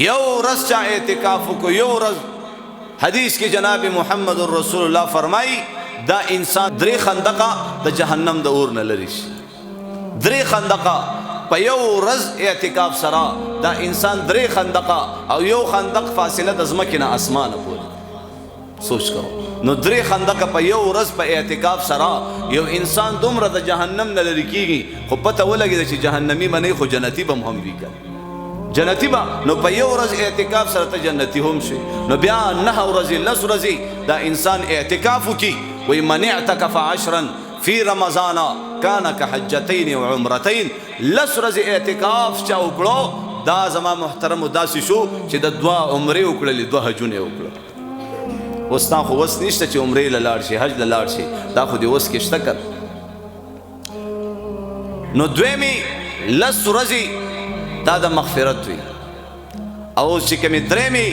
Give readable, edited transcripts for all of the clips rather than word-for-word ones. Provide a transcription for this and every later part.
یو ورځ چا اعتکاف کو یو ورځ حدیث کې جناب محمد رسول الله فرمایي دا انسان درې خندقه د جهنم د اور نه لري شي. درې خندقه په یو ورځ اعتکاف سره دا انسان درې خندقه او یو خندق فاصله د ځمکې نه اسمانه پورې سوچ کوو. نو درې خندقه په یو ورځ په اعتکاف سره یو انسان دومره د جهنم نه لري کیږي. خو پته ولګي چې جهنمی به نه خو جنتی به هم وي جنتی با. نو په یو ورځ اعتکاف سره ته جنتی هم شي. نو بیا 9 ورځې 10 ورځې دا انسان اعتکاف وکي. وی من اعتکف 10 فی رمضان کان کحجتین و عمرتین. 10 ورځې اعتکاف چا وکړو دا زما محترم داسې شو چې د 2 عمرې وکړلې 2 حجونه وکړل. اوس تا خو وس نشته چې عمرې له لاړ شي حج له لاړ شي دا خو دې وس کې شته کړ. نو دویمې 10 ورځې دا د مغفرت وي او چې کومې درېمې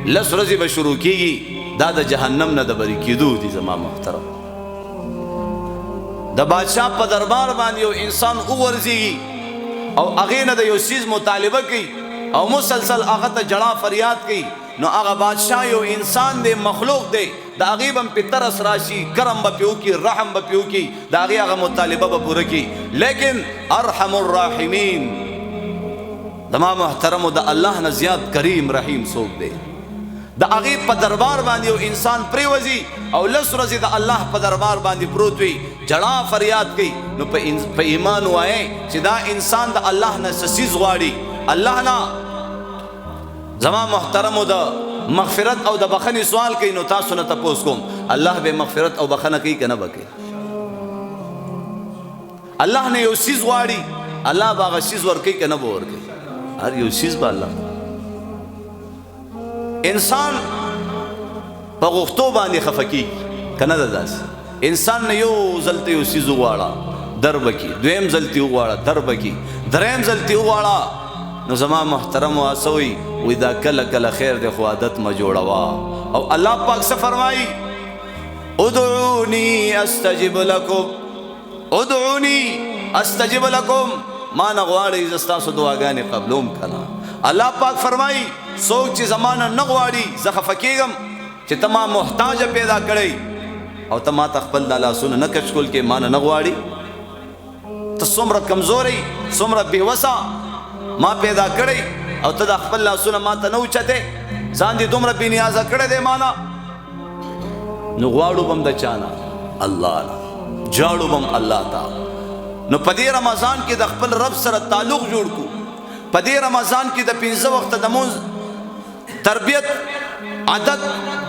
10 ورځې به شروع کېږي دا د جهنم نه د بری کېدو دي. زما محترم د بادشاہ په دربار باندې یو انسان وغورځېږي او هغې نه د یو څیز مطالبه کوي او مسلسل هغه ته جړا فریاد کوي. نو هغه بادشاہ یو انسان دی مخلوق دی د هغې به پې ترس راشي کرم به پې وکړي رحم به پې وکړي د هغې هغه مطالبه به پوره کړي. لیکن ارحم الراحمین زما محترمو د الله نه زیات کریم رحیم څوک دی؟ د هغې په دربار باندې یو انسان پرېوځي او 10 ورځې د الله په دربار باندې پروت وي جړا فریاد کوي. نو په ایمان وایي چې دا انسان د الله نه څه څیز غواړي. الله نه زما محترمو د مغفرت او د بخنې سوال کوي. نو تاسو نه تپوس کوم الله به مغفرت او بخنه کوي که نه به کوي؟ الله نه یو څیز غواړي الله به هغه څیز ورکوي که نه به ورکوي؟ هر یو څیز به الله. انسان په غوښتو باندې خفه کېږي که نه ده داسې؟ انسان نه یو ځل ته یو څیز وغواړه در به کي، دویم ځل ته وغواړه در به کي، دریم ځل ته وغواړه. نو زما محترمو هسه وی دا کله کله خیر دی خو عادت مه جوړوه. او الله پاک څه فرمایي؟ ادعوني استجب لكم ادعوني استجب لكم. ما نه غواړئ زه ستاسو دعاګانې قبلوم که نه؟ الله پاک فرمایي څوک چې زما نه نه غواړي زه خفه کېږم چې ته ما محتاجه پیدا کړی او ته ما ته خپل دا لاسونه نه کچکول کې ما نه غواړي. ته څومره کمزوری څومره بېوسه ما پیدا کړی او ته دا خپل لاسونه ما ته نه اوچتې ځان دې دومره بې نیازه کړی دی ما نه. نو غواړو به هم د چا نه؟ الله نه. جاړو به هم الله ته. نو په دې رمضان کې د خپل رب سره تعلق جوړ کړو. په دې رمضان کې د 15 وخته د مونځ تربیت عادت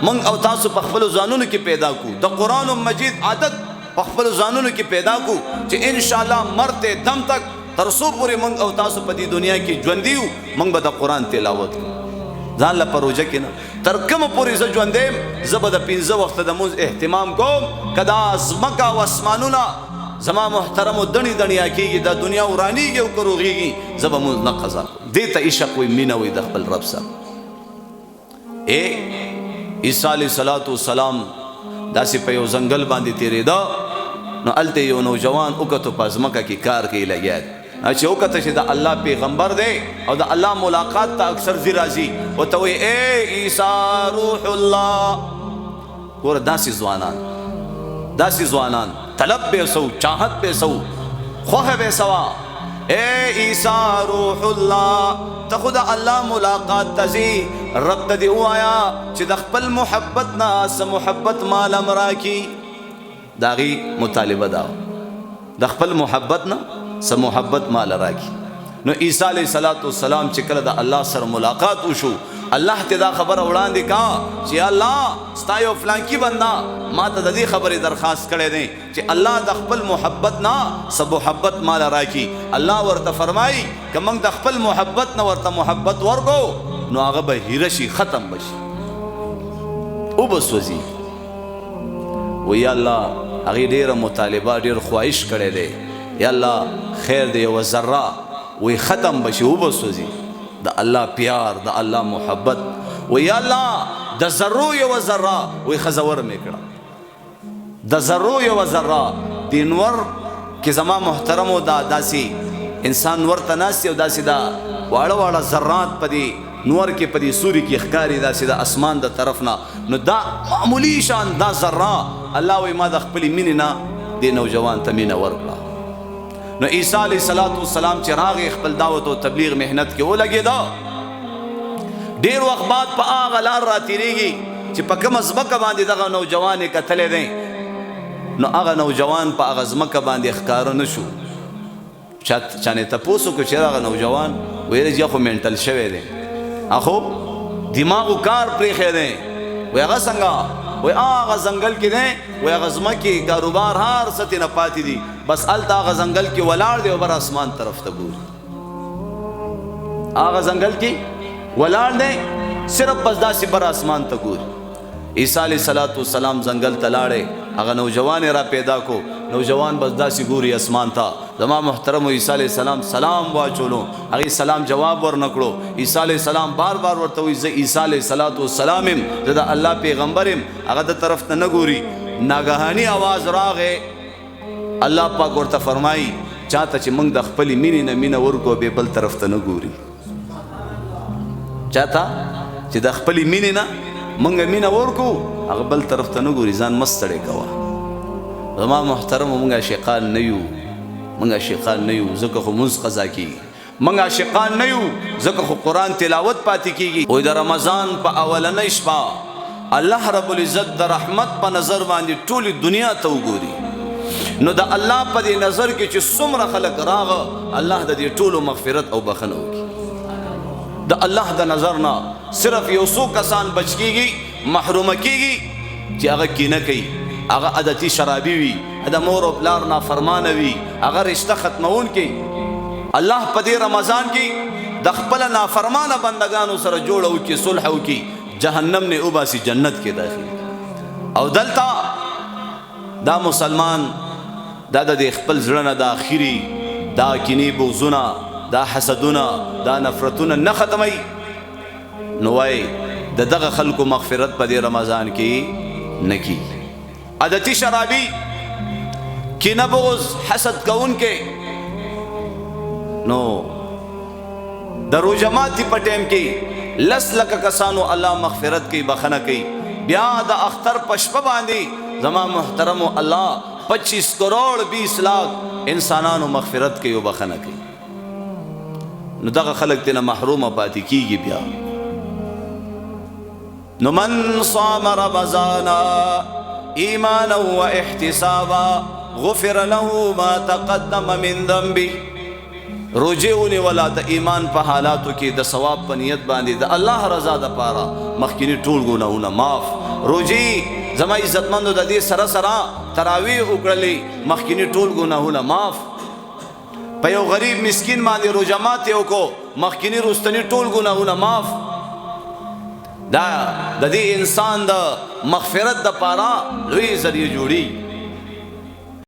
موږ او تاسو په خپلو ځانونو کې پیدا کړو. د قرآن مجید عادت په خپلو ځانونو کې پیدا کړو چې انشاءالله مرتے دم تک تر څو پورې موږ او تاسو په دې دنیا کې ژوندي یو موږ به د قرآن تلاوت کوو. ځان له پروژه کې نه تر کومه پورې زه ژوندی یم زه به د 15 وخته د مونځ اهتمام کوم. که دا ځمکه او اسمانونه زما محترمو دڼي دڼیا کېږي دا دنیا ورانېږي او که روغېږي زه به مونځ نه قضا کوم. دې ته عشق وایي مینه وایي د خپل رب سره. عیسی علیه صلات وسلام داسې په یو ځنګل باندې تېرېده. نو هلته یو نوجوان وکتو په ځمکه کې کار کوي لګیا دی. چې وکته چې د الله پیغمبر دی او د الله ملاقات ته اکثر ځي راځي ورته وایي ای عیسی روح الله. ګوره داسې ځوانان طلب به سو چاہت به سو خوښه به سوا. ای عیسی روح الله ته خو د الله ملاقات ته ځي رب ته دې ووایه چې د خپل محبت نه څه محبت مال هم راکړي. د هغې مطالبه دا د خپل محبت نه څه محبت مال راکړي. نو عیسی علیه صلات وسلام چې کله د الله سره ملاقات وشو الله ته دا خبره وړاندې کا چې الله ستا یو فلانکي بنده ما ته د دې خبرې درخواست کړی دی چې الله د خپل محبت نه څه محبت مال راکړي. الله ورته فرمایي که موږ د خپل محبت نه ورته محبت ورکو نو هغه به هیره شي ختم بشي او به سوځي. وی الله هغې ډېره مطالبه ډېر خواهش کړی دی یا الله خیر دی یوه ذره وی ختم بشي او به سوځي. د الله پیار د الله محبت وی یا الله د ذرو یوه ذره وی خزور مې کړه د ذرو یوه ذره د نور کې زما محترمو دا داسې انسان ورته ناست او داسې دا واړه واړه ذرات په دې نور کې په دې سوري کې ښکاري داسې د اسمان د طرف نه، نو دا معمولی شان دا ذره الله وایي ما د خپلې مینې نه دې نوجوان ته مینه ورکړه. نو عیسی علیه السلام چې راغی خپل دعوت او تبلیغ محنت کې ولګېده، ډېر وخت بعد په هغه لار راتېرېږي چې په کومه ځمکه باندې دغه نوجوان یې کتلی دی، نو هغه نوجوان په هغه ځمکه باندې ښکاره نه شو. چانې تپوس وکړو چې هغه نوجوان ویل چې خو مینټل شوی دی، اخو دماغو کار پرېښی دی. وی هغه څنګه؟ وی هغه ځنګل کې دی، وی هغه ځمکې کاروبار هر څه ترې نه پاتې دي، بس هلته هغه ځنګل کې ولاړ دی او بر اسمان طرف ته ګوري. هغه ځنګل کې ولاړ دی، صرف بس داسې بر اسمان ته ګوري. عیسی علیه السلام ځنګل ته لاړی، هغه نوجوان را پیدا کو، نوجوان بس داسې ګوري اسمان ته. زما محترم عیسی علیه السلام سلام واچولو، هغې سلام جواب ورنکړو. عیسی علیه السلام بار بار ورته وایي زه عیسی علیه السلام یم، زه د الله پیغمبر یم، هغه د طرف ته نه ګوري. ناګهاني आवाज راغی، الله پاک ورته فرمایي چاته چې موږ د خپلې مینې نه مینه ورکو بې بل طرف ته نه ګوري، چاته چې د خپلې مینې نه موږ مینه ورکو هغه بل طرف ته نه ګوري، ځان مه ستړی کوه. زما محترمو موږ عاشقان نه یو، موږ عاشقان نه یو ځکه خو مونځ قضا کېږي، موږ عاشقان نه یو ځکه خو قرآن تلاوت پاتې کېږي. وایي د رمضان په اولنۍ شپه الله رب العزت د رحمت په نظر باندې ټولې دنیا ته وګوري، نو د الله په دې نظر کې چې څومره خلک راغه الله د دې ټولو مغفرت او بخښنه وکړي. د الله د نظر نه صرف یو څو کسان بچ کېږي، محرومه کېږي چې هغه کینه کوي، هغه عادتي شرابي وي، د مور او پلار نافرمانه وي، هغه رشته ختمونکی. الله په دې رمضان کې د خپل نافرمانه بندگانو سره جوړ وکړي، صلح وکړي، جهنم نه وباسي، جنت کې داخل. او دلته دا مسلمان دا د خپل زړه نه د اخري دا کینې بغضونه دا حسدونه دا نفرتونه نه ختموي، نو وای د دغه خلکو مغفرت په دې رمضان کې نه کیږي. عادتي شرابي کینه بغض حسد کوونکې نو د روژه ماتي په ټیم کې 10 لکه کسانو الله مغفرت کوي، بخښنه کوي. بیا د اختر په شپه باندې زما محترمو الله 25 کروڑ 20 لاکھ انسانانو مغفرت کوي او بخښنه کوي. نو دغه خلک تینا محرومه پاتې کیږي. بیا نو من صام رمضان ایمانا و احتسابا غفر له ما تقدم من ذنبه. روجه ونی ولا د ایمان په حالاتو کې د ثواب په نیت باندې د الله رضا د پاره مخکینی ټول ګناهونه معاف. روجه زما عزتمندو د دې سره سره تراویح وکړلې مخکینی ټول ګناهونه معاف. په یو غریب مسکین باندې روژه ماتې وکړو مخکینی رستنی ټول ګناهونه معاف. دا د دې انسان د مغفرت د پاره لوی ذریعہ جوړي.